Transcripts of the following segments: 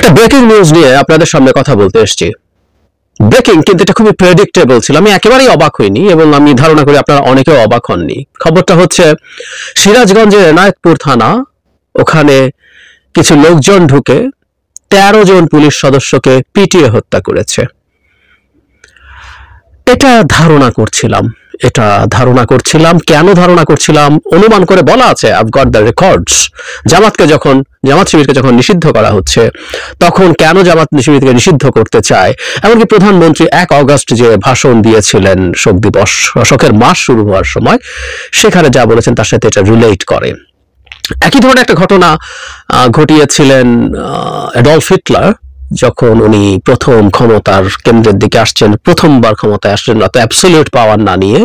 একটা breaking news নিয়ে আপনাদের সামনে কথা বলতে এসেছি। ব্রেকিং, কিন্তু এটা খুবই প্রেডিক্টেবল ছিল। আমি একেবারেই অবাক হইনি এবং আমি ধারণা করি আপনারা অনেকেও অবাক হননি। খবরটা হচ্ছে সিরাজগঞ্জের এনায়েতপুর থানা, ওখানে কিছু লোকজন ঢুকে 13 জন পুলিশ সদস্যকে পিটিয়ে হত্যা করেছে। এটা ধারণা করছিলাম, কেন ধারণা করছিলাম অনুমান করে বলা আছে, আইভ গট দ্য রেকর্ডস। জামাত শিবিরকে যখন নিষিদ্ধ করা হচ্ছে, তখন কেন জামাত শিবিরকে নিষিদ্ধ করতে চায়, এমনকি প্রধানমন্ত্রী 1 অগস্ট যে ভাষণ দিয়েছিলেন শোকের মাস শুরু হওয়ার সময়, সেখানে যা বলেছেন তার সাথে এটা রিলেট করে। একই ধরনের একটা ঘটনা ঘটিয়েছিলেন অ্যাডলফ হিটলার, যখন উনি প্রথম ক্ষমতার কেন্দ্রের দিকে আসছেন, প্রথমবার ক্ষমতায় আসছেন অত অ্যাবসলিউট পাওয়ার না নিয়ে।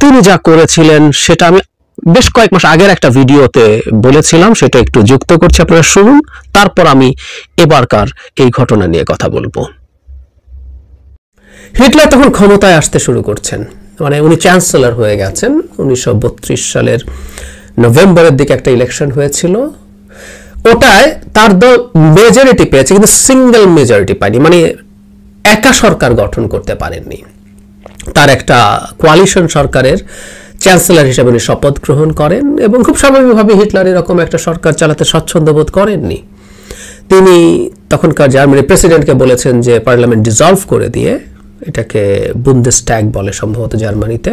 তিনি যা করেছিলেন সেটা আমি বেশ কয়েক মাস আগের একটা ভিডিওতে বলেছিলাম, সেটা একটু যুক্ত করছি, আপনারা শুনুন, তারপর আমি এবারকার এই ঘটনা নিয়ে কথা বলবো। হিটলার তখন ক্ষমতায় আসতে শুরু করছেন, মানে উনি চ্যান্সেলর হয়ে গেছেন। 1932 সালের নভেম্বরের দিকে একটা ইলেকশন হয়েছিল, ওটায় তার দল মেজরিটি পেয়েছে, কিন্তু সিঙ্গেল মেজরিটি পায়নি, মানে একা সরকার গঠন করতে পারেননি। তার একটা কোয়ালিশন সরকারের চ্যান্সেলর হিসেবে উনি শপথ গ্রহণ করেন এবং খুব স্বাভাবিকভাবে হিটলার এরকম একটা সরকার চালাতে স্বচ্ছন্দ বোধ করেননি। তিনি তখনকার জার্মানির প্রেসিডেন্টকে বলেছেন যে পার্লামেন্ট ডিসলভ করে দিয়ে, এটাকে বুন্দেসট্যাগ বলে সম্ভবত জার্মানিতে,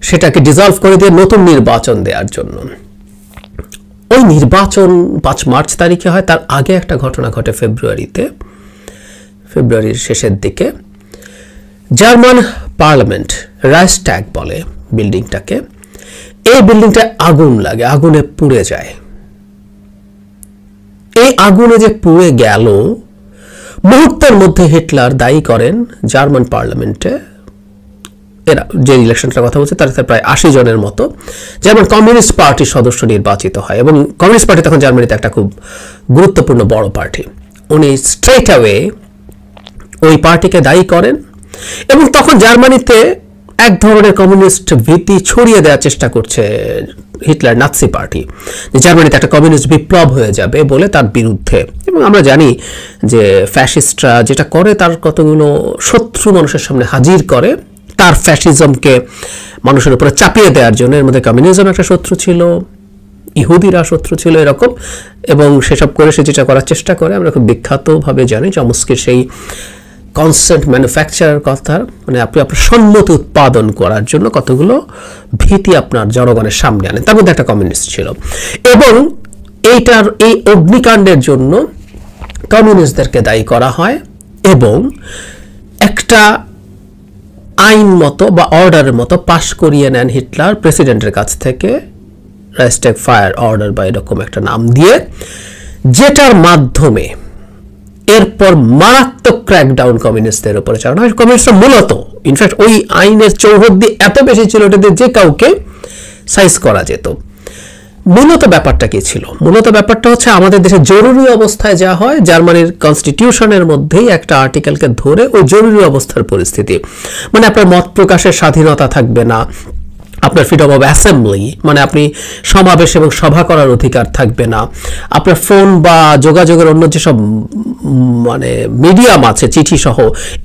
সেটাকে ডিসলভ করে দিয়ে নতুন নির্বাচন দেওয়ার জন্য। ওই নির্বাচন 5 মার্চ তারিখে হয়। তার আগে একটা ঘটনা ঘটে ফেব্রুয়ারির শেষের দিকে। জার্মান পার্লামেন্ট, রাইস্ট্যাগ বলে বিল্ডিংটাকে, এই বিল্ডিংটা আগুন লাগে, আগুনে পুড়ে যায়। এই আগুনে যে পুড়ে গেল, মুহূর্তের মধ্যে হিটলার দায়ী করেন জার্মান পার্লামেন্টে, এরা যে ইলেকশনটার কথা বলছে তার প্রায় 80 জনের মতো জার্মান কমিউনিস্ট পার্টির সদস্য নির্বাচিত হয়। এবং কমিউনিস্ট পার্টি তখন জার্মানিতে একটা খুব গুরুত্বপূর্ণ বড় পার্টি। উনি স্ট্রেট অ্যাওয়ে ওই পার্টিকে দায়ী করেন এবং তখন জার্মানিতে এক ধরনের কমিউনিস্ট ভীতি ছড়িয়ে দেওয়ার চেষ্টা করছে হিটলার নাৎসি পার্টি, যে জার্মানিতে একটা কমিউনিস্ট বিপ্লব হয়ে যাবে বলে তার বিরুদ্ধে। এবং আমরা জানি যে ফ্যাসিস্টরা যেটা করে, তার কতগুলো শত্রু মানুষের সামনে হাজির করে তার ফ্যাসিজমকে মানুষের উপরে চাপিয়ে দেওয়ার জন্য। এর মধ্যে কমিউনিজম একটা শত্রু ছিল, ইহুদিরা শত্রু ছিল এরকম, এবং সেসব করে সে যেটা করার চেষ্টা করে আমরা খুব বিখ্যাতভাবে জানি। চমস্কির সেই কনসেন্ট ম্যানুফ্যাকচারের কথা, মানে আপনি আপনার সম্মতি উৎপাদন করার জন্য কতগুলো ভীতি আপনার জনগণের সামনে আনেন, তার মধ্যে একটা কমিউনিস্ট ছিল। এবং এই অগ্নিকাণ্ডের জন্য কমিউনিস্টদেরকে দায়ী করা হয় এবং একটা আইন মতো বা অর্ডারের মতো পাশ করিয়ে নেন হিটলার প্রেসিডেন্টের কাছ থেকে, রাইস্ট্যাগ ফায়ার অর্ডার বা এরকম একটা নাম দিয়ে, যেটার মাধ্যমে এরপর মারাত্মক ক্র্যাকডাউন কমিউনিস্টদের উপরে চালানো হয়। কমিউনিস্টরা মূলত, ইনফ্যাক্ট ওই আইনের চৌহদ্দি এত বেশি ছিল ওটাতে যে কাউকে সাইজ করা যেত। মূলত ব্যাপারটা কি ছিল? মূলত ব্যাপারটা হচ্ছে আমাদের দেশে জরুরি অবস্থায় যা হয়, জার্মানির কনস্টিটিউশনের মধ্যেই একটা আর্টিকেলকে ধরে ওই জরুরি অবস্থার পরিস্থিতি, মানে আপনার মত প্রকাশের স্বাধীনতা থাকবে না, আপনার ফ্রিডম অফ অ্যাসেম্বলি, মানে আপনি সমাবেশ এবং সভা করার অধিকার থাকবে না, আপনার ফোন বা যোগাযোগের অন্য যেসব মানে মিডিয়াম আছে চিঠি সহ,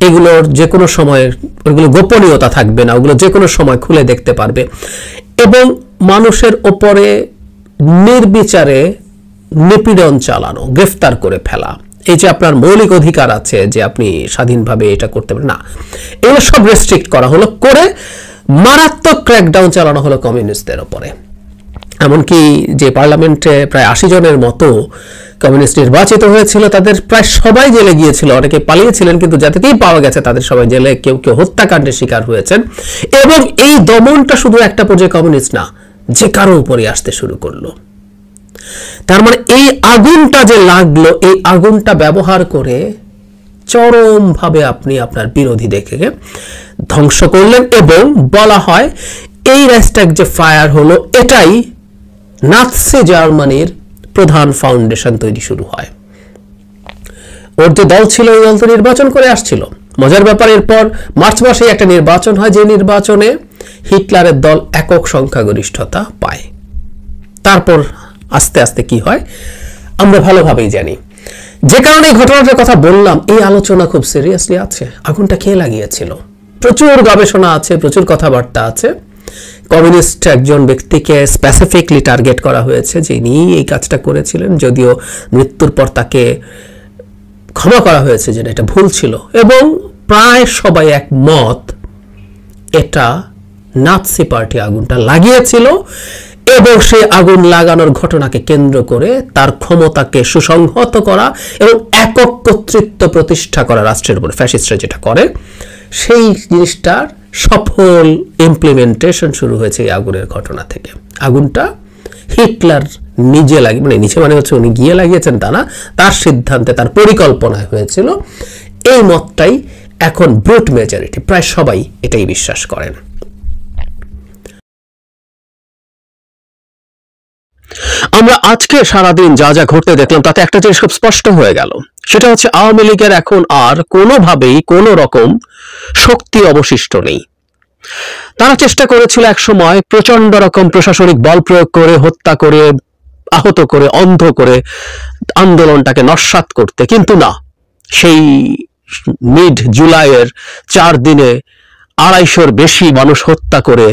এগুলোর যে কোনো সময় ওগুলো গোপনীয়তা থাকবে না, ওগুলো যে কোনো সময় খুলে দেখতে পারবে, এবং মানুষের ওপরে নির্বিচারে নিপীড়ন চালানো, গ্রেফতার করে ফেলা, এই যে আপনার মৌলিক অধিকার আছে যে আপনি স্বাধীনভাবে এটা করতে পারেন না, এগুলো সব রেস্ট্রিক্ট করা হলো, করে মারাত্মক ক্র্যাকডাউন চালানো হলো কমিউনিস্টদের ওপরে। এমনকি যে পার্লামেন্টে প্রায় 80 জনের মতো কমিউনিস্ট নির্বাচিত হয়েছিল, তাদের প্রায় সবাই জেলে গিয়েছিল, অনেকে পালিয়েছিলেন, কিন্তু যাদেরকেই পাওয়া গেছে তাদের সবাই জেলে, কেউ কেউ হত্যাকাণ্ডের শিকার হয়েছেন। এবং এই দমনটা শুধু একটা পর্যায়ে কমিউনিস্ট না, যে কারো উপরে আসতে শুরু করলো। তার মানে এই আগুনটা যে লাগলো, এই আগুনটা ব্যবহার করে চরমভাবে আপনি আপনার বিরোধী দেখে ধ্বংস করলেন। এবং বলা হয় এই রাইস্ট্যাগ যে ফায়ার হলো, এটাই নাৎসি জার্মানির প্রধান ফাউন্ডেশন তৈরি শুরু হয়। ওর যে দল ছিল, ওই দল তো নির্বাচন করে আসছিল। মজার ব্যাপার, এরপর মার্চ মাসে একটা নির্বাচন হয়, যে নির্বাচনে হিটলারের দল একক সংখ্যাগরিষ্ঠতা পায়। তারপর আস্তে আস্তে কি হয় আমরা ভালোভাবেই জানি। যে কারণে এই ঘটনাটার কথা বললাম, এই আলোচনা খুব সিরিয়াসলি আছে। আগুনটা কে লাগিয়েছিল, প্রচুর গবেষণা আছে, প্রচুর কথাবার্তা আছে। কমিউনিস্ট একজন ব্যক্তিকে স্পেসিফিকলি টার্গেট করা হয়েছে, যিনি এই কাজটা করেছিলেন, যদিও মৃত্যুর পর তাকে ক্ষমা করা হয়েছে যে এটা ভুল ছিল। এবং প্রায় সবাই একমত এটা নাৎসি পার্টি আগুনটা লাগিয়েছিল এবং সেই আগুন লাগানোর ঘটনাকে কেন্দ্র করে তার ক্ষমতাকে সুসংহত করা এবং একক কর্তৃত্ব প্রতিষ্ঠা করা রাষ্ট্রের উপর, ফ্যাসিস্টরা যেটা করে সেই জিনিসটার সফল ইমপ্লিমেন্টেশন শুরু হয়েছে এই আগুনের ঘটনা থেকে। আগুনটা হিটলার নিজে নিজে মানে হচ্ছে উনি গিয়ে লাগিয়েছেন তা না, তার সিদ্ধান্তে, তার পরিকল্পনায় হয়েছিল। এই মতটাই এখন ব্রুট মেজরিটি, প্রায় সবাই এটাই বিশ্বাস করেন। আমরা আজকে সারাদিন যা যা ঘটতে দেখলাম তাতে একটা জিনিস খুব স্পষ্ট হয়ে গেল, সেটা হচ্ছে আওয়ামী লীগের এখন আর কোনোভাবেই কোনো রকম শক্তি অবশিষ্ট নেই। তারা চেষ্টা করেছিল এক সময় প্রচন্ড রকম প্রশাসনিক বল প্রয়োগ করে, হত্যা করে, আহত করে, অন্ধ করে আন্দোলনটাকে নস্যাৎ করতে, কিন্তু না, সেই মিড জুলাইয়ের 4 দিনে 250-র বেশি মানুষ হত্যা করে,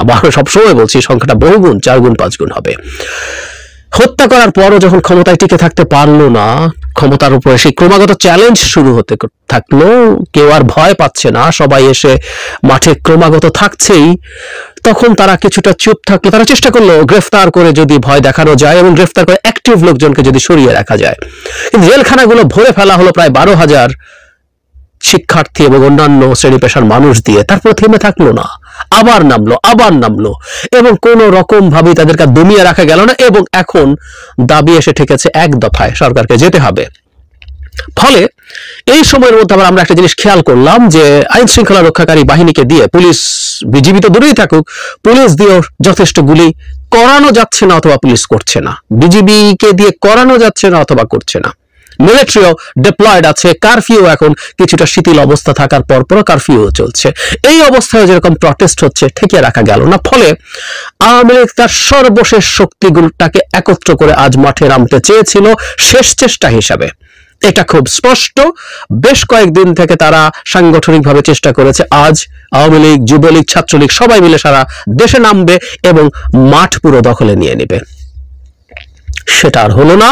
আবার সবসময় বলছি সংখ্যাটা বহুগুণ, 4 গুণ 5 গুণ হবে, হত্যা করার পরও যখন ক্ষমতায় টিকে থাকতে পারলো না, ক্ষমতার উপরে সেই ক্রমাগত চ্যালেঞ্জ শুরু হতে থাকলো, কেউ আর ভয় পাচ্ছে না, সবাই এসে মাঠে ক্রমাগত থাকছেই, তখন তারা কিছুটা চুপ থাকলো। তারা চেষ্টা করলো গ্রেফতার করে যদি ভয় দেখানো যায় এবং গ্রেফতার করে অ্যাক্টিভ লোকজনকে যদি সরিয়ে রাখা যায়। কিন্তু জেলখানাগুলো ভরে ফেলা হলো প্রায় 12,000 শিক্ষার্থী এবং অন্যান্য শ্রেণী পেশার মানুষ দিয়ে। তারপর থেমে থাকলো না, আবার নামলো এবং কোন রকম ভাবে তাদেরকে দমিয়ে রাখা গেল না। এবং এখন দাবি এসে ঠেকেছে এক দফায়, সরকারকে যেতে হবে। ফলে এই সময়ের মধ্যে আবার আমরা একটা জিনিস খেয়াল করলাম যে আইন শৃঙ্খলা রক্ষাকারী বাহিনীকে দিয়ে, পুলিশ বিজিবি তো দূরেই থাকুক, পুলিশ দিয়েও যথেষ্ট গুলি করানো যাচ্ছে না অথবা পুলিশ করছে না, বিজিবিকে দিয়ে করানো যাচ্ছে না অথবা করছে না। মিলিটারিও ডিপ্লয়েড আছে, কারফিউ এখন কিছুটা শিথিল অবস্থা থাকার পরপরও কারফিউ চলছে। এই অবস্থায় যেরকম প্রটেস্ট হচ্ছে, ঠেকিয়ে রাখা গেল না। ফলে আওয়ামী লীগ তার সর্বশেষ শক্তিগুলোটাকে একত্র করে আজ মাঠে নামতে চেয়েছিল শেষ চেষ্টা হিসাবে, এটা খুব স্পষ্ট। বেশ কয়েকদিন থেকে তারা সাংগঠনিকভাবে চেষ্টা করেছে, আজ আওয়ামী লীগ, যুবলীগ, ছাত্রলীগ সবাই মিলে সারা দেশে নামবে এবং মাঠ পুরো দখলে নিয়ে নেবে। সেটা আর হলো না,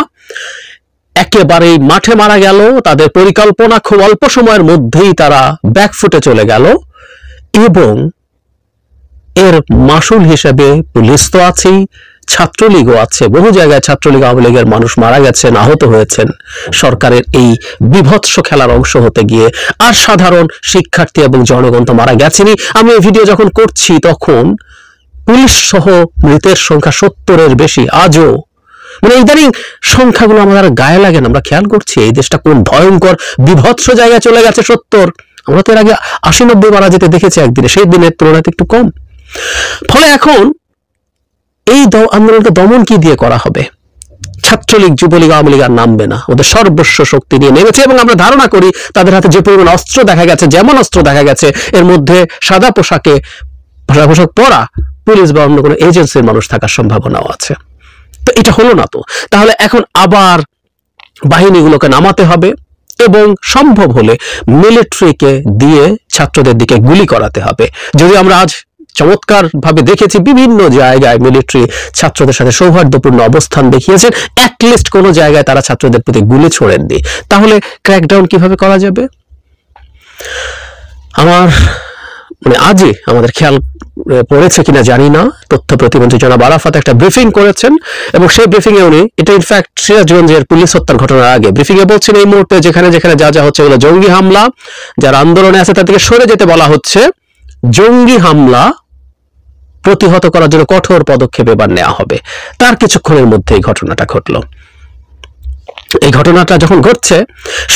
একেবারেই মাঠে মারা গেল তাদের পরিকল্পনা। খুব অল্প সময়ের মধ্যেই তারা ব্যাকফুটে চলে গেল এবং এর মাসুল হিসেবে পুলিশ তো আছেই, ছাত্রলীগও আছে। বহু জায়গায় ছাত্রলীগ, আওয়ামী লীগের মানুষ মারা গেছেন, আহত হয়েছেন সরকারের এই বিভৎস খেলার অংশ হতে গিয়ে। আর সাধারণ শিক্ষার্থী এবং জনগণ তো মারা গেছেনই। আমি এই ভিডিও যখন করছি তখন পুলিশ সহ মৃতের সংখ্যা 70-এর বেশি আজও। মানে ইদানিং সংখ্যাগুলো আমাদের গায়ে লাগে না, আমরা খেয়াল করছি এই দেশটা কোন ভয়ঙ্কর বিভৎস জায়গায় চলে গেছে। 70, আমরা তো এর আগে 80-90 মারা যেতে দেখেছি একদিনে, সেই দিনের তুলনায় একটু কম। ফলে এখন এই আন্দোলনকে দমন কি দিয়ে করা হবে? ছাত্রলীগ, যুবলীগ, আওয়ামী লীগ আর নামবে না, ওদের সর্বস্ব শক্তি নিয়ে নেমেছে। এবং আমরা ধারণা করি তাদের হাতে যে পরিমাণ অস্ত্র দেখা গেছে, যেমন অস্ত্র দেখা গেছে, এর মধ্যে সাদা পোশাক পরা পুলিশ বা অন্য কোনো এজেন্সির মানুষ থাকার সম্ভাবনাও আছে। তো এটা হলো না তো, তাহলে এখন আবার বাহিনীগুলোকে নামাতে হবে এবং সম্ভব হলে মিলিটারিকে দিয়ে ছাত্রদের দিকে গুলি করাতে হবে। যদি আমরা আজ চমৎকার ভাবে দেখেছি বিভিন্ন জায়গায় মিলিটারি ছাত্রদের সাথে সৌহার্দ্যপূর্ণ অবস্থান দেখিয়েছেন, অ্যাটলিস্ট কোনো জায়গায় তারা ছাত্রদের প্রতি গুলি ছোড়েননি। তাহলে ক্র্যাকডাউন কিভাবে করা যাবে? আজই আমাদের খেয়াল পড়েছে কিনা জানি না, তথ্য প্রতিমন্ত্রী জনাব আরাফাত একটা ব্রিফিং করেছেন এবং সেই ব্রিফিং এ উনি, এটা ইনফ্যাক্ট সিরাজগঞ্জের পুলিশ হত্যার ঘটনার আগে, ব্রিফিং এ বলছেন এই মুহূর্তে যেখানে যেখানে যা যা হচ্ছে এগুলো জঙ্গি হামলা, যারা আন্দোলনে আছে তাদেরকে সরে যেতে বলা হচ্ছে, জঙ্গি হামলা প্রতিহত করার জন্য কঠোর পদক্ষেপ এবার নেওয়া হবে। তার কিছুক্ষণের মধ্যে এই ঘটনাটা ঘটলো। এই ঘটনাটা যখন ঘটছে,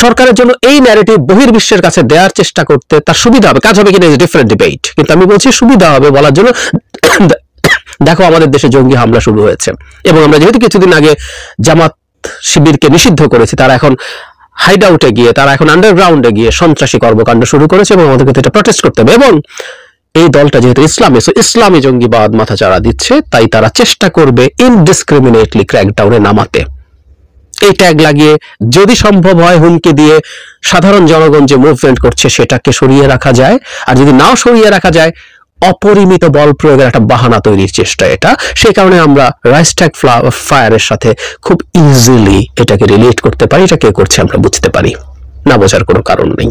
সরকারের জন্য এই ন্যারেটিভ বহির্বিশ্বের কাছে দেওয়ার চেষ্টা করতে তার সুবিধা হবে, কাজ হবে কিনা ইজ ডিফারেন্ট ডিবেট, কিন্তু আমি বলছি সুবিধা হবে বলার জন্য। দেখো আমাদের দেশে জঙ্গি হামলা শুরু হয়েছে এবং আমরা যেহেতু কিছুদিন আগে জামাত শিবিরকে নিষিদ্ধ করেছি, তারা এখন হাইড আউটে গিয়ে, তারা এখন আন্ডারগ্রাউন্ডে গিয়ে সন্ত্রাসী কর্মকাণ্ড শুরু করেছে এবং আমাদেরকে এটা প্রটেস্ট করতে হবে। এবং এই দলটা যেহেতু ইসলামী জঙ্গিবাদ মাথাচাড়া দিচ্ছে, তাই তারা চেষ্টা করবে ইনডিসক্রিমিনেটলি ক্র্যাকডাউনে নামাতে। এই ট্যাগ লাগিয়ে যদি সম্ভব হয় হুমকি দিয়ে সাধারণ জনগণ যে মুভমেন্ট করছে সেটাকে সরিয়ে রাখা যায়, আর যদি নাও সরিয়ে রাখা যায় অপরিমিত বল প্রয়োগের একটা বাহানা তৈরির চেষ্টা এটা। সেই কারণে আমরা রাইস ট্যাগ ফায়ারের সাথে খুব ইজিলি এটাকে রিলেট করতে পারি। এটা কে করছে আমরা বুঝতে পারি, না বোঝার কোনো কারণ নেই।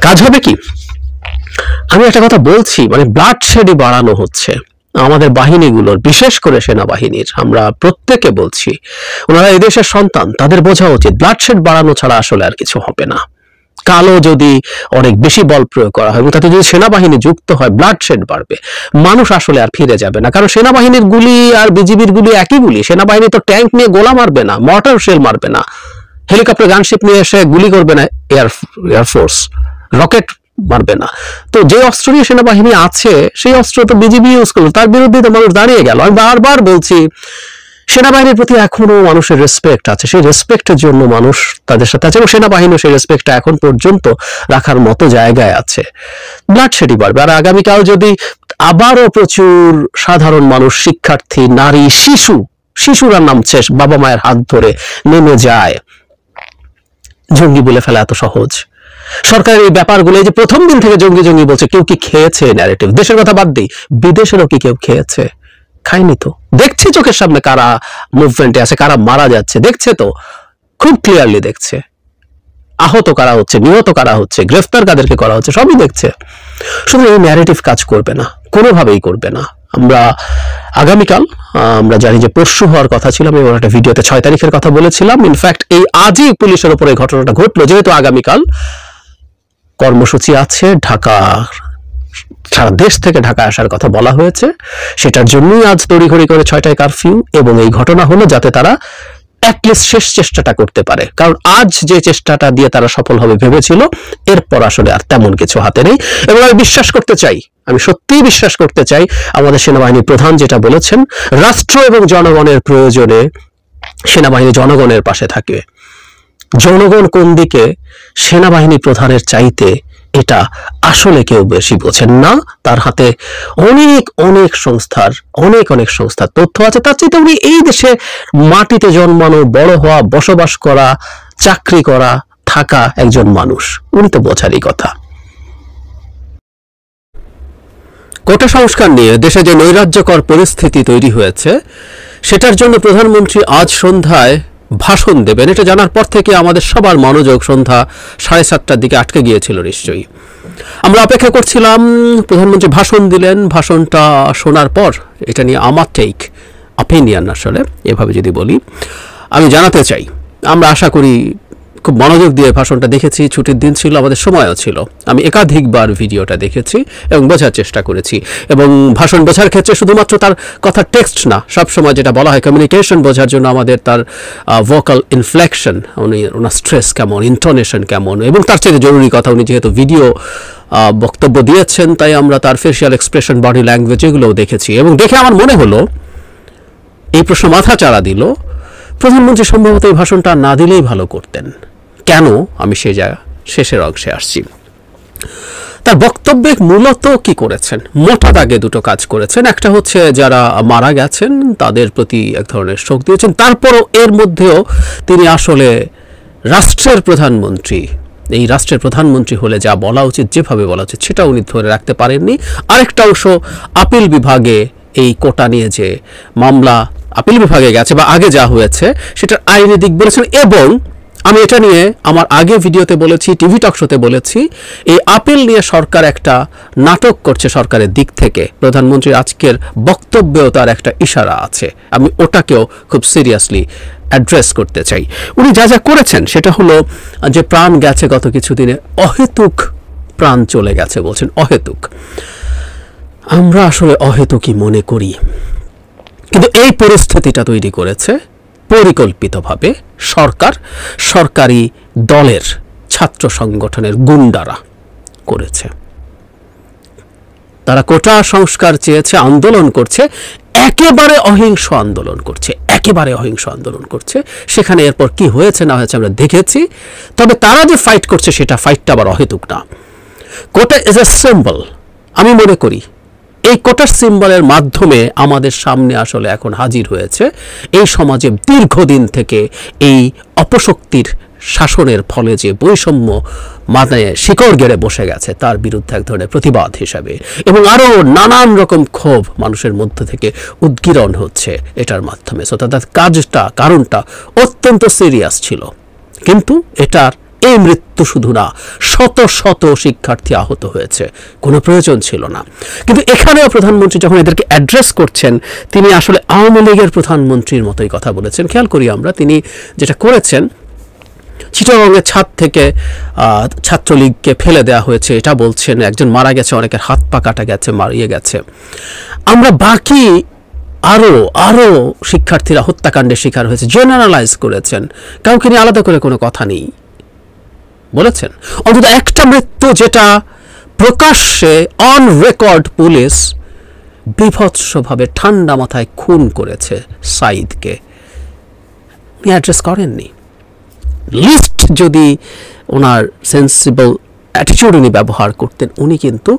কাজ হবে কি, আমি একটা কথা বলছি, মানে ব্লাড শেডই বাড়ানো হচ্ছে আমাদের বাহিনীগুলোর, বিশেষ করে সেনাবাহিনীর। আমরা প্রত্যেকে বলছি ওনারা এই দেশের সন্তান, তাদের বোঝা উচিত ব্লাড শেড বাড়ানো ছাড়া আসলে আর কিছু হবে না। কালো যদি অনেক বেশি বল প্রয়োগ করা হয় এবং তাতে যদি সেনাবাহিনী যুক্ত হয়, ব্লাড শেড বাড়বে, মানুষ আসলে আর ফিরে যাবে না। কারণ সেনাবাহিনীর গুলি আর বিজিবির গুলি একই গুলি। সেনাবাহিনী তো ট্যাঙ্ক নিয়ে গোলা মারবে না, মর্টার শেল মারবে না, হেলিকপ্টার গানশিপ নিয়ে এসে গুলি করবে না, এয়ারফোর্স রকেট মারবে না। তো যে অস্ত্র নিয়ে সেনাবাহিনী আছে সেই অস্ত্র তো বিজিবি ইউজ করলো, তার বিরুদ্ধে তো মানুষ দাঁড়িয়ে গেল। আমি বারবার বলছি সেনাবাহিনীর প্রতি এখনো মানুষের রেসপেক্ট আছে, সেই রেসপেক্টের জন্য মানুষ তাদের সাথে আছে এবং সেনাবাহিনীও সেই রেসপেক্টটা এখন পর্যন্ত রাখার মতো জায়গায় আছে। ব্লাড শেডই বাড়বে। আর আগামীকাল যদি আবারও প্রচুর সাধারণ মানুষ, শিক্ষার্থী, নারী, শিশুরা নামছে বাবা মায়ের হাত ধরে নেমে যায়, জঙ্গি বলে ফেলা এত সহজ। সরকারের এই ব্যাপারগুলো, এই যে প্রথম দিন থেকে জঙ্গি জঙ্গি বলছে, কেউ কি খেয়েছে ন্যারেটিভ? দেশের কথা বাদ দিই, বিদেশেরও কি কেউ খেয়েছে? খায়নি তো। দেখছে চোখের সামনে কারা মুভমেন্টে আছে, কারা মারা যাচ্ছে, দেখছে তো, খুব ক্লিয়ারলি দেখছে। আহত কারা হচ্ছে, নিহত কারা হচ্ছে, গ্রেফতার কাদেরকে করা হচ্ছে, সবই দেখছে। শুধু এই ন্যারেটিভ কাজ করবে না, কোনোভাবেই করবে না। আমরা আগামীকাল, আমরা জানি যে পরশু হওয়ার কথা ছিল, আমি একটা ভিডিওতে 6 তারিখের কথা বলেছিলাম। ইনফ্যাক্ট এই আজই পুলিশের উপরে ঘটনাটা ঘটলো, যেহেতু আগামীকাল কর্মসূচি আছে, ঢাকা, সারা দেশ থেকে ঢাকা আসার কথা বলা হয়েছে, সেটার জন্যই আজ তড়িঘড়ি করে 6টায় কারফিউ। এবং এই ঘটনা হলো যাতে তারা অ্যাটলিস্ট শেষ চেষ্টাটা করতে পারে, কারণ আজ যে চেষ্টাটা দিয়ে তারা সফল হবে ভেবেছিল, এরপর আসলে আর তেমন কিছু হাতে নেই। এবং আমি বিশ্বাস করতে চাই, আমি সত্যিই বিশ্বাস করতে চাই, আমাদের সেনাবাহিনীর প্রধান যেটা বলেছেন, রাষ্ট্র এবং জনগণের প্রয়োজনে সেনাবাহিনী জনগণের পাশে থাকে। জনগণ কোন দিকে সেনাবাহিনী প্রধানের চাইতে এটা আসলে কেউ বেশি বোঝেন না। তার হাতে অনেক অনেক সংস্থার তথ্য আছে। তার চাইতে উনি এই দেশে মাটিতে জন্মানো, বড় হওয়া, বসবাস করা, চাকরি করা, থাকা একজন মানুষ, উনি তো বোঝারই কথা। কোটা সংস্কার নিয়ে দেশে যে নৈরাজ্যকর পরিস্থিতি তৈরি হয়েছে, সেটার জন্য প্রধানমন্ত্রী আজ সন্ধ্যায় ভাষণ দেবেন। এটা জানার পর থেকে আমাদের সবার মনোযোগ সন্ধ্যা 7:30টার দিকে আটকে গিয়েছিল নিশ্চয়ই। আমরা অপেক্ষা করছিলাম, প্রধানমন্ত্রী ভাষণ দিলেন। ভাষণটা শোনার পর এটা নিয়ে আমার অপিনিয়ন, আসলে এভাবে যদি বলি, আমি জানাতে চাই। আমরা আশা করি খুব মনোযোগ দিয়ে ভাষণটা দেখেছি, ছুটির দিন ছিল, আমাদের সময়ও ছিল। আমি একাধিকবার ভিডিওটা দেখেছি এবং বোঝার চেষ্টা করেছি। এবং ভাষণ বোঝার ক্ষেত্রে শুধুমাত্র তার কথা টেক্সট না, সবসময় যেটা বলা হয় কমিউনিকেশন বোঝার জন্য আমাদের তার ভোকাল ইনফ্লেকশন, ওনার স্ট্রেস কেমন, ইন্টোনেশন কেমন, এবং তার চেয়ে জরুরি কথা, উনি যেহেতু ভিডিও বক্তব্য দিয়েছেন, তাই আমরা তার ফেসিয়াল এক্সপ্রেশন, বডি ল্যাঙ্গুয়েজ এগুলোও দেখেছি। এবং দেখে আমার মনে হলো, এই প্রশ্ন মাথা চাড়া দিল, প্রধানমন্ত্রী সম্ভবত এই ভাষণটা না দিলেই ভালো করতেন। কেন? আমি সেই শেষের অংশে আসছি। তার বক্তব্যে মূলত কি করেছেন, মোটা দাগে দুটো কাজ করেছেন। একটা হচ্ছে যারা মারা গেছেন তাদের প্রতি এক ধরনের শোক দিয়েছেন। তারপরও এর মধ্যেও তিনি আসলে রাষ্ট্রের প্রধানমন্ত্রী, এই রাষ্ট্রের প্রধানমন্ত্রী হলে যা বলা উচিত, যেভাবে বলা উচিত, সেটা উনি ধরে রাখতে পারেননি। আরেকটা অংশ, আপিল বিভাগে এই কোটা নিয়ে যে মামলা আপিল বিভাগে গেছে বা আগে যা হয়েছে সেটার আইনি দিক বলেছেন। এবং আমি এটা নিয়ে আমার আগে ভিডিওতে বলেছি, টিভি টক শোতে বলেছি, এই আপিল নিয়ে সরকার একটা নাটক করছে সরকারের দিক থেকে। প্রধানমন্ত্রীর আজকের বক্তব্যেও তার একটা ইশারা আছে, আমি ওটাকেও খুব সিরিয়াসলি অ্যাড্রেস করতে চাই। উনি যা যা করেছেন সেটা হলো যে প্রাণ গেছে গত কিছুদিনে, অহেতুক প্রাণ চলে গেছে বলছেন, অহেতুক। আমরা আসলে অহেতুকই মনে করি, কিন্তু এই পরিস্থিতিটা তৈরি করেছে পরিকল্পিতভাবে সরকার, সরকারি দলের ছাত্র সংগঠনের গুন্ডারা করেছে। তারা কোটা সংস্কার চেয়েছে, আন্দোলন করছে, একেবারে অহিংস আন্দোলন করছে। সেখানে এরপর কি হয়েছে না হয়েছে আমরা দেখেছি। তবে তারা যে ফাইট করছে সেটা ফাইটটা আবার অহেতুক না। কোটা ইজ এ সিম্বল। আমি মনে করি এই কোটার সিম্বলের মাধ্যমে আমাদের সামনে আসলে এখন হাজির হয়েছে এই সমাজে দীর্ঘদিন থেকে এই অপশক্তির শাসনের ফলে যে বৈষম্য মানে শিকড় গেড়ে বসে গেছে তার বিরুদ্ধে এক ধরনের প্রতিবাদ হিসাবে, এবং আরও নানান রকম ক্ষোভ মানুষের মধ্যে থেকে উদ্গীরণ হচ্ছে এটার মাধ্যমে। সো তাদের কারণটা অত্যন্ত সিরিয়াস ছিল, কিন্তু এটার এই মৃত্যু শুধু না, শত শত শিক্ষার্থী আহত হয়েছে, কোনো প্রয়োজন ছিল না। কিন্তু এখানেও প্রধানমন্ত্রী যখন এদেরকে অ্যাড্রেস করছেন, তিনি আসলে আওয়ামী লীগের প্রধানমন্ত্রীর মতোই কথা বলেছেন। খেয়াল করি আমরা, তিনি যেটা করেছেন, চিটাগংয়ের ছাদ থেকে ছাত্রলীগকে ফেলে দেওয়া হয়েছে এটা বলছেন, একজন মারা গেছে, অনেকের হাত পা কাটা গেছে, মারিয়ে গেছে। আমরা বাকি আরও শিক্ষার্থীরা হত্যাকাণ্ডের শিকার হয়েছে জেনারেলাইজ করেছেন, কাউকে নিয়ে আলাদা করে কোনো কথা নেই বলেছেন। অন্তত একটা মৃত্যু যেটা প্রকাশ্যে অন রেকর্ড পুলিশ বিভৎসভাবে ঠান্ডা মাথায় খুন করেছে সাইদকে, উনি অ্যাড্রেস করেননি। লিস্ট যদি ওনার সেন্সিবল অ্যাটিটিউড উনি ব্যবহার করতেন, উনি কিন্তু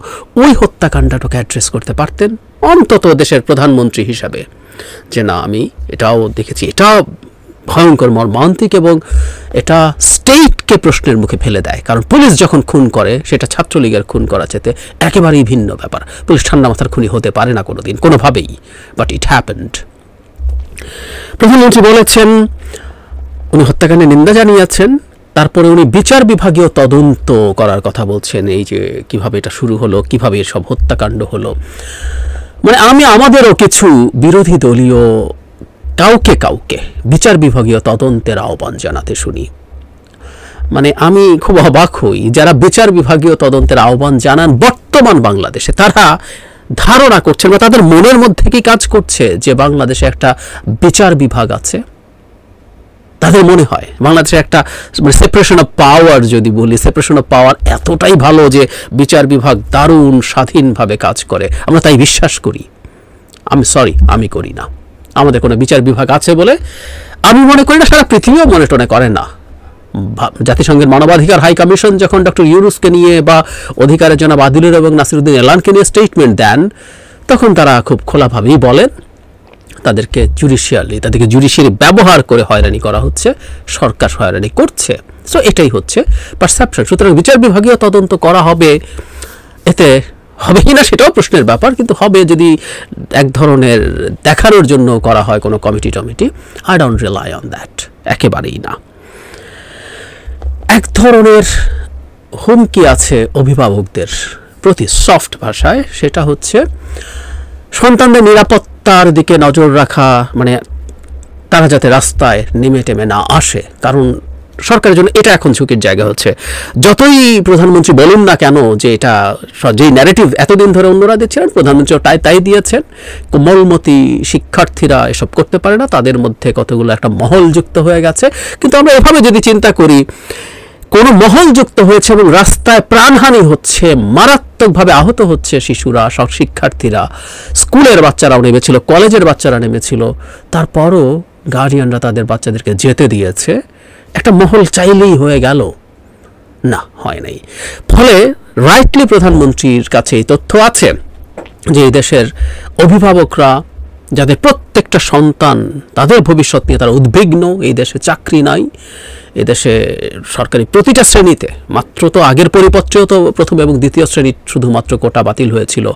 ওই হত্যাকাণ্ডটাকে অ্যাড্রেস করতে পারতেন অন্তত দেশের প্রধানমন্ত্রী হিসাবে, যে না আমি এটাও দেখেছি, এটা ভয়ঙ্কর মর্মান্তিক এবং এটা স্টেটকে প্রশ্নের মুখে ফেলে দেয়। কারণ পুলিশ যখন খুন করে সেটা ছাত্রলীগের খুন করা যেতে একেবারেই ভিন্ন ব্যাপার। পুলিশ ঠান্ডা মাথার খুনি হতে পারে না কোনোদিন, কোনোভাবেই, বাট ইট হ্যাপেন্ড। প্রধানমন্ত্রী বলেছেন, উনি হত্যাকাণ্ডে নিন্দা জানিয়েছেন, তারপরে উনি বিচার বিভাগীয় তদন্ত করার কথা বলছেন, এই যে কিভাবে এটা শুরু হলো, কিভাবে এসব হত্যাকাণ্ড হলো। মানে আমাদেরও কিছু বিরোধী দলীয় কাউকে বিচার বিভাগীয় তদন্তের আহ্বান জানাতে শুনি। মানে আমি খুব অবাক হই, যারা বিচার বিভাগীয় তদন্তের আহ্বান জানান বর্তমান বাংলাদেশে, তারা ধারণা করছেন বা তাদের মনের মধ্যে কি কাজ করছে যে বাংলাদেশে একটা বিচার বিভাগ আছে? তাদের মনে হয় বাংলাদেশে একটা সেপারেশন অফ পাওয়ার, যদি বলি সেপারেশন অফ পাওয়ার এতটাই ভালো যে বিচার বিভাগ দারুণ স্বাধীনভাবে কাজ করে, আমরা তাই বিশ্বাস করি। আমি করি না। আমাদের কোনো বিচার বিভাগ আছে বলে আমি মনে করি না, সারা পৃথিবীও মনে টনে করে না। জাতিসংঘের মানবাধিকার হাই কমিশন যখন ডক্টর ইউনুসকে নিয়ে বা অধিকারের জনাব আদিলুর এবং নাসিরুদ্দিন এলানকে নিয়ে স্টেটমেন্ট দেন, তখন তারা খুব খোলাভাবেই বলেন তাদেরকে জুডিশিয়ারি ব্যবহার করে হয়রানি করা হচ্ছে, সরকার হয়রানি করছে। সো এটাই হচ্ছে পারসেপশন। সুতরাং বিচার বিভাগীয় তদন্ত করা হবে, এতে হবে কিনা সেটাও প্রশ্নের ব্যাপার, কিন্তু হবে যদি এক ধরনের দেখানোর জন্য করা হয় কোনো committee. I don't rely on that, একেবারেই না। এক ধরনের হুমকি আছে অভিভাবকদের প্রতি সফট ভাষায়, সেটা হচ্ছে সন্তানদের নিরাপত্তার দিকে নজর রাখা, মানে তারা যাতে রাস্তায় নেমে টেমে না আসে, কারণ সরকারের জন্য এটা এখন ঝুঁকির জায়গা হচ্ছে। যতই প্রধানমন্ত্রী বলুন না কেন যে এটা যেই ন্যারেটিভ এতদিন ধরে অন্যরা দিচ্ছিলেন, প্রধানমন্ত্রীও তাই দিয়েছেন, কোমলমতি শিক্ষার্থীরা এসব করতে পারে না, তাদের মধ্যে কতগুলো একটা মহল যুক্ত হয়ে গেছে। কিন্তু আমরা এভাবে যদি চিন্তা করি, কোনো মহল যুক্ত হয়েছে এবং রাস্তায় প্রাণহানি হচ্ছে, মারাত্মকভাবে আহত হচ্ছে শিশুরা, সব শিক্ষার্থীরা, স্কুলের বাচ্চারাও নেমেছিল, কলেজের বাচ্চারা নেমেছিল, তারপরও গার্ডিয়ানরা তাদের বাচ্চাদেরকে যেতে দিয়েছে। একটা মহল চাইলেই হয়ে গেল না, হয় নাই। ফলে রাইটলি প্রধানমন্ত্রীর কাছে এই তথ্য আছে যে এই দেশের অভিভাবকরা, যাদের প্রত্যেকটা সন্তান, তাদের ভবিষ্যৎ নিয়ে তারা উদ্বিগ্ন, এই দেশে চাকরি নাই, এদেশে সরকারি প্রতিটা শ্রেণীতে, মাত্র তো আগের পরিপত্রেও তো প্রথম এবং দ্বিতীয় শ্রেণীর শুধুমাত্র কোটা বাতিল হয়েছিল,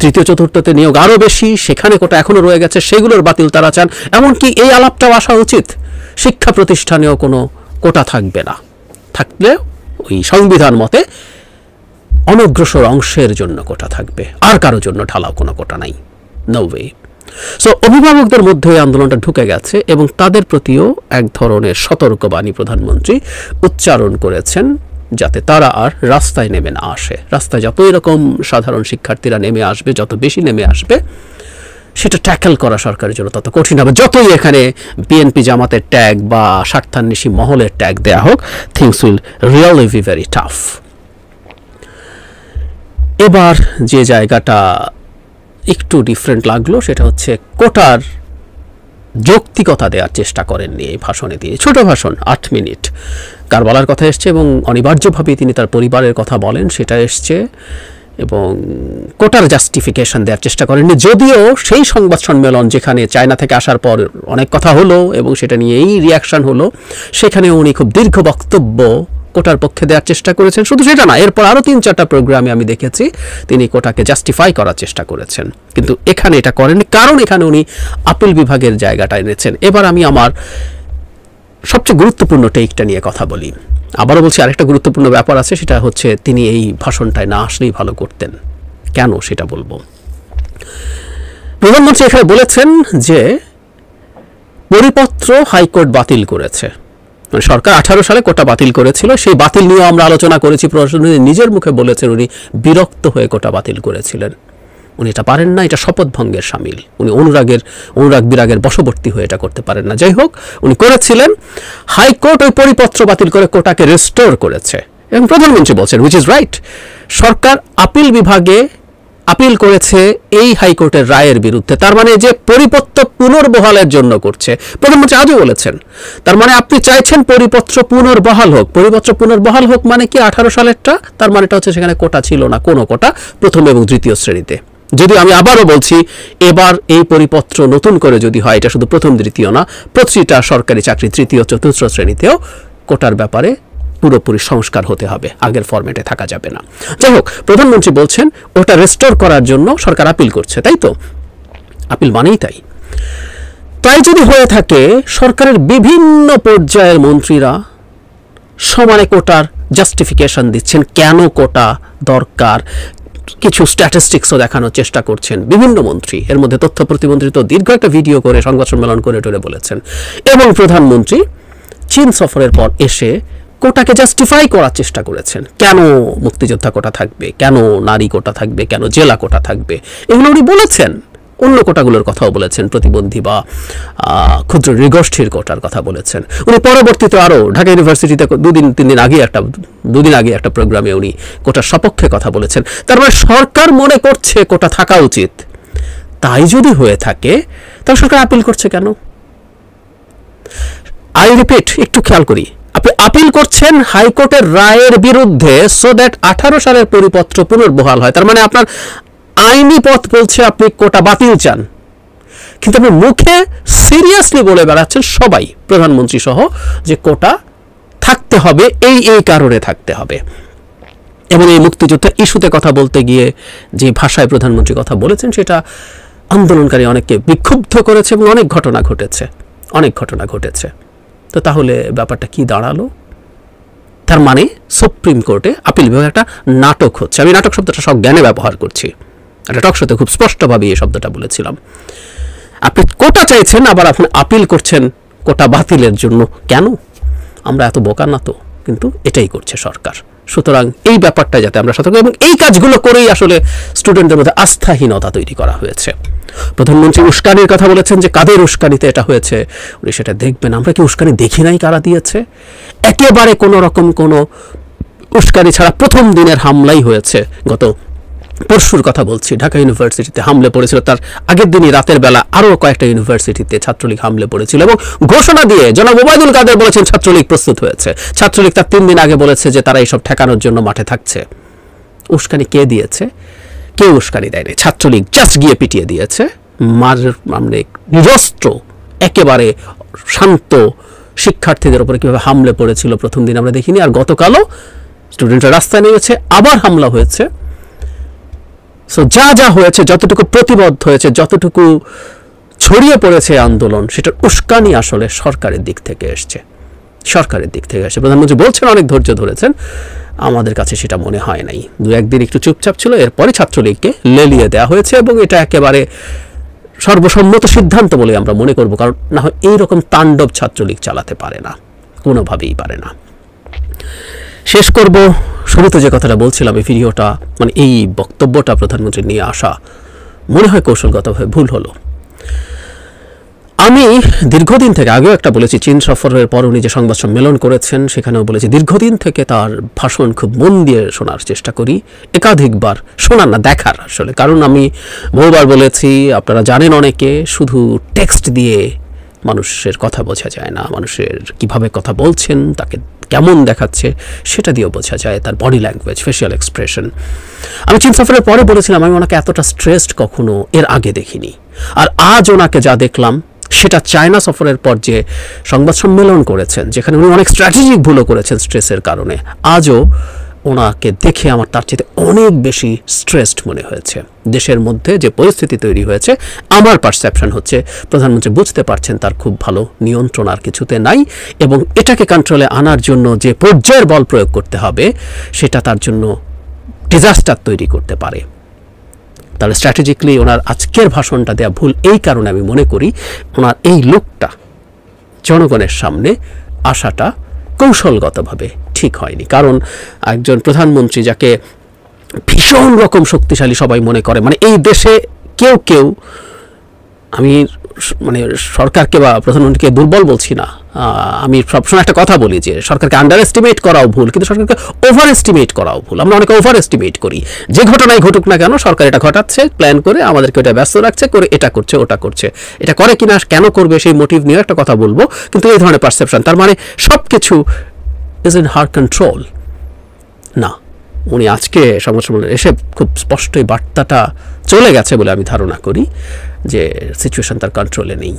তৃতীয় চতুর্থতে নিয়োগ আরও বেশি, সেখানে কোটা এখনও রয়ে গেছে, সেগুলোর বাতিল তারা চান। এমনকি এই আলাপটাও আসা উচিত, শিক্ষা প্রতিষ্ঠানেও কোনো কোটা থাকবে না, থাকলে ওই সংবিধান মতে অনগ্রসর অংশের জন্য কোটা থাকবে, আর কারো জন্য ঢালাও কোনো কোটা নাই, নো ওয়ে। সো অভিভাবকদের মধ্যে এই আন্দোলনটা ঢুকে গেছে এবং তাদের প্রতিও এক ধরনের সতর্কবাণী প্রধানমন্ত্রী উচ্চারণ করেছেন, যাতে তারা আর রাস্তায় নেমে না আসে। রাস্তায় যত এরকম সাধারণ শিক্ষার্থীরা নেমে আসবে, যত বেশি নেমে আসবে, সেটা ট্যাকেল করা সরকারের জন্য তত কঠিন হবে। যতই এখানে বিএনপি জামাতের ট্যাগ বা স্বার্থান্বেষী মহলের ট্যাগ দেয়া হোক, things will really be very tough. এবার যে জায়গাটা একটু ডিফারেন্ট লাগলো সেটা হচ্ছে কোটার যৌক্তিকতা দেওয়ার চেষ্টা করেননি এই ভাষণে দিয়ে। ছোট ভাষণ, 8 মিনিট, কারবালার কথা এসছে এবং অনিবার্যভাবেই তিনি তার পরিবারের কথা বলেন, সেটা এসছে। এবং কোটার জাস্টিফিকেশন দেওয়ার চেষ্টা করেননি, যদিও সেই সংবাদ সম্মেলন যেখানে চায়না থেকে আসার পর অনেক কথা হলো এবং সেটা নিয়ে এই রিয়াকশন হলো, সেখানে উনি খুব দীর্ঘ বক্তব্য কোটার পক্ষে দেওয়ার চেষ্টা করেছেন। শুধু সেটা না, এরপর আরও 3-4টা প্রোগ্রামে আমি দেখেছি তিনি কোটাকে জাস্টিফাই করার চেষ্টা করেছেন, কিন্তু এখানে এটা করেননি, কারণ এখানে উনি আপিল বিভাগের জায়গাটা এনেছেন। এবার আমি আমার সবচেয়ে গুরুত্বপূর্ণ টেকটা নিয়ে কথা বলি। আবারও বলছি, আরেকটা গুরুত্বপূর্ণ ব্যাপার আছে, সেটা হচ্ছে তিনি এই ভাষণটায় না আসলেই ভালো করতেন। কেন সেটা বলবো। প্রধানমন্ত্রী এখানে বলেছেন যে পরিপত্র হাইকোর্ট বাতিল করেছে, মানে সরকার 18 সালে কোটা বাতিল করেছিল, সেই বাতিল নিয়ে আমরা আলোচনা করেছি। প্রধানমন্ত্রী নিজের মুখে বলেছেন উনি বিরক্ত হয়ে কোটা বাতিল করেছিলেন, উনি এটা পারেন না, এটা শপথ ভঙ্গের শামিল, উনি অনুরাগ বিরাগের বশবর্তী হয়ে এটা করতে পারেন না। যাই হোক, উনি করেছিলেন। হাইকোর্ট ওই পরিপত্র বাতিল করে কোটাকে রেস্টোর করেছে এবং প্রধানমন্ত্রী বলছেন which is right. Sarkar appeal বিভাগে আপিল করেছে এই হাইকোর্টের রায়ের বিরুদ্ধে, তার মানে যে পরিপত্র পুনর্বহালের জন্য করছে। প্রধানমন্ত্রী আজও বলেছেন, তার মানে আপনি চাইছেন পরিপত্র পুনর্বহাল হোক। পরিপত্র পুনর্বহাল হোক মানে কি 18 সালেরটা, তার মানেটা হচ্ছে সেখানে কোটা ছিল না, কোনো কোটা প্রথম এবং তৃতীয় শ্রেণীতে। যদি আমি আবারও বলছি, এবার এই পরিপত্র নতুন করে যদি হয়, এটা শুধু প্রথম তৃতীয় না, প্রতিটা সরকারি চাকরি তৃতীয় চতুর্থ শ্রেণীতেও কোটার ব্যাপারে পুরোপুরি সংস্কার হতে হবে, আগের ফরম্যাটে থাকা যাবে না। যাই হোক, প্রধানমন্ত্রী বলছেন ওটা রেস্টোর করার জন্য সরকার আপিল করছে, তাই তো? আপিল মানেই তাই যদি হয়ে থাকে, সরকারের বিভিন্ন পর্যায়ের মন্ত্রীরা সমানে কোটার জাস্টিফিকেশন দিচ্ছেন, কেন কোটা দরকার, কিছু স্ট্যাটিস্টিক্সও দেখানোর চেষ্টা করছেন বিভিন্ন মন্ত্রী। এর মধ্যে তথ্য প্রতিমন্ত্রী তো দীর্ঘ একটা ভিডিও করে সংবাদ সম্মেলন করে বলেছেন। এবং প্রধানমন্ত্রী চীন সফরের পর এসে কোটাকে জাস্টিফাই করার চেষ্টা করেছেন, কেন মুক্তিযোদ্ধা কোটা থাকবে, কেন নারী কোটা থাকবে, কেন জেলা কোটা থাকবে, এগুলো উনি বলেছেন। অন্য কোটাগুলোর কথাও বলেছেন, প্রতিবন্ধী বা ক্ষুদ্র নৃগোষ্ঠীর কোটার কথা বলেছেন। উনি পরবর্তীতে আরও ঢাকা ইউনিভার্সিটিতে দুদিন আগে একটা প্রোগ্রামে উনি কোটার সপক্ষে কথা বলেছেন। তার মানে সরকার মনে করছে কোটা থাকা উচিত। তাই যদি হয়ে থাকে, তাহলে সরকার আপিল করছে কেন? আই রিপিট, একটু খেয়াল করি, আপনি আপিল করছেন হাইকোর্টের রায়ের বিরুদ্ধে সো দ্যাট 18 সালের পরিপত্র পুনর্বহাল হয়। তার মানে আপনার আইনি পথ বলছে আপনি কোটা বাতিল চান, কিন্তু আপনি মুখে সিরিয়াসলি বলে বেড়াচ্ছেন সবাই, প্রধানমন্ত্রী সহ, যে কোটা থাকতে হবে, এই কারণে থাকতে হবে। এবং এই মুক্তিযুদ্ধ ইস্যুতে কথা বলতে গিয়ে যে ভাষায় প্রধানমন্ত্রী কথা বলেছেন, সেটা আন্দোলনকারী অনেককে বিক্ষুব্ধ করেছে এবং অনেক ঘটনা ঘটেছে। তো তাহলে ব্যাপারটা কি দাঁড়ালো? তার মানে সুপ্রিম কোর্টে আপিল বিভাগে একটা নাটক হচ্ছে। আমি নাটক শব্দটা সব জ্ঞানে ব্যবহার করছি, একটা টক শোতে খুব স্পষ্টভাবে এই শব্দটা বলেছিলাম। আপনি কোটা চাইছেন, আবার আপনি আপিল করছেন কোটা বাতিলের জন্য। কেন? আমরা এত বোকা না তো, কিন্তু এটাই করছে সরকার। সুতরাং এই ব্যাপারটা যাতে আমরা সতর্ক, এবং এই কাজগুলো করেই আসলে স্টুডেন্টদের মধ্যে আস্থাহীনতা তৈরি করা হয়েছে। প্রধানমন্ত্রী উস্কানির কথা বলেছেন, যে কাদের উস্কানিতে এটা হয়েছে উনি সেটা দেখবেন। আমরা কি উস্কানি দেখি নাই কারা দিয়েছে? একেবারে কোনো রকম কোনো উস্কানি ছাড়া প্রথম দিনের হামলাই হয়েছে। গত পরশুর কথা বলছি, ঢাকা ইউনিভার্সিটিতে হামলে পড়েছিল, তার আগের দিনই রাতের বেলা আরও কয়েকটা ইউনিভার্সিটিতে ছাত্রলীগ হামলে পড়েছিল, এবং ঘোষণা দিয়ে জনাব ওবায়দুল কাদের বলেছেন ছাত্রলীগ প্রস্তুত হয়েছে। ছাত্রলীগ তার 3 দিন আগে বলেছে যে তারা এইসব ঠেকানোর জন্য মাঠে থাকছে। উস্কানি কে দিয়েছে? কেউ উস্কানি দেয়নি, ছাত্রলীগ জাস্ট গিয়ে পিটিয়ে দিয়েছে। মানে নিরস্ত্র একেবারে শান্ত শিক্ষার্থীদের উপরে কীভাবে হামলে পড়েছিল প্রথম দিন আমরা দেখিনি। আর গতকালও স্টুডেন্টরা রাস্তায় নেমেছে, আবার হামলা হয়েছে। সো যা হয়েছে, যতটুকু প্রতিবদ্ধ হয়েছে, যতটুকু ছড়িয়ে পড়েছে আন্দোলন, সেটার উস্কানি আসলে সরকারের দিক থেকে এসছে। প্রধানমন্ত্রী বলছেন অনেক ধৈর্য ধরেছেন, আমাদের কাছে সেটা মনে হয় নাই। 2-1 দিন একটু চুপচাপ ছিল, এরপরে ছাত্রলীগকে লেলিয়ে দেওয়া হয়েছে, এবং এটা একেবারে সর্বসম্মত সিদ্ধান্ত বলে আমরা মনে করব। কারণ না হয় এইরকম তাণ্ডব ছাত্রলীগ চালাতে পারে না, কোনোভাবেই পারে না। শেষ করব, শুরুতে যে কথাটা বলছিলাম, এই ভিডিওটা মানে এই বক্তব্যটা প্রধানমন্ত্রী নিয়ে আসা মনে হয় কৌশলগতভাবে ভুল হলো। আমি দীর্ঘদিন থেকে আগেও একটা বলেছি, চীন সফরের পর উনি যে সংবাদ সম্মেলন করেছেন সেখানেও বলেছি, দীর্ঘদিন থেকে তার ভাষণ খুব মন দিয়ে শোনার চেষ্টা করি, একাধিকবার শোনার না দেখার আসলে। কারণ আমি বহুবার বলেছি, আপনারা জানেন অনেকে, শুধু টেক্সট দিয়ে মানুষের কথা বোঝা যায় না, মানুষের কিভাবে কথা বলছেন, তাকে কেমন দেখাচ্ছে সেটা দিয়েও বোঝা যায়, তার বডি ল্যাঙ্গুয়েজ, ফেশিয়াল এক্সপ্রেশন। আমি চীন সফরের পরে বলেছিলাম আমি ওনাকে এতটা স্ট্রেসড কখনো এর আগে দেখিনি, আর আজ ওনাকে যা দেখলাম সেটা চায়না সফরের পর যে সংবাদ সম্মেলন করেছেন, যেখানে উনি অনেক স্ট্র্যাটেজিক ভুলও করেছেন স্ট্রেসের কারণে, আজও ওনাকে দেখে আমার তার চেয়ে অনেক বেশি স্ট্রেসড মনে হয়েছে। দেশের মধ্যে যে পরিস্থিতি তৈরি হয়েছে, আমার পারসেপশন হচ্ছে প্রধানমন্ত্রী বুঝতে পারছেন তার খুব ভালো নিয়ন্ত্রণ আর কিছুতে নাই, এবং এটাকে কন্ট্রোলে আনার জন্য যে পর্যায়ের বল প্রয়োগ করতে হবে সেটা তার জন্য ডিজাস্টার তৈরি করতে পারে। তাহলে স্ট্র্যাটেজিক্যালি ওনার আজকের ভাষণটা দেওয়া ভুল এই কারণে আমি মনে করি ওনার এই লুকটা জনগণের সামনে আসাটা কৌশলগতভাবে ঠিক হয়নি। কারণ একজন প্রধানমন্ত্রী যাকে ভীষণ রকম শক্তিশালী সবাই মনে করে, মানে এই দেশে কেউ কেউ, আমি মানে সরকারকে বা প্রধানমন্ত্রীকে দুর্বল বলছি না, আমি সবসময় একটা কথা বলি যে সরকারকে আন্ডার এস্টিমেট করাও ভুল, কিন্তু সরকারকে ওভার এস্টিমেট করাও ভুল। আমরা অনেকে ওভার এস্টিমেট করি, যে ঘটনায় ঘটুক না কেন সরকার এটা ঘটাচ্ছে, প্ল্যান করে আমাদেরকে এটা ব্যস্ত রাখছে, করে এটা করছে ওটা করছে, এটা করে কিনা কেন করবে সেই মোটিভ নিয়ে একটা কথা বলবো, কিন্তু এই ধরনের পারসেপশন, তার মানে সব কিছু ইজ ইন হার কন্ট্রোল না। উনি আজকে সংবাদ সম্মেলনে এসে খুব স্পষ্টই বার্তাটা চলে গেছে বলে আমি ধারণা করি যে সিচুয়েশন তার কন্ট্রোলে নেই।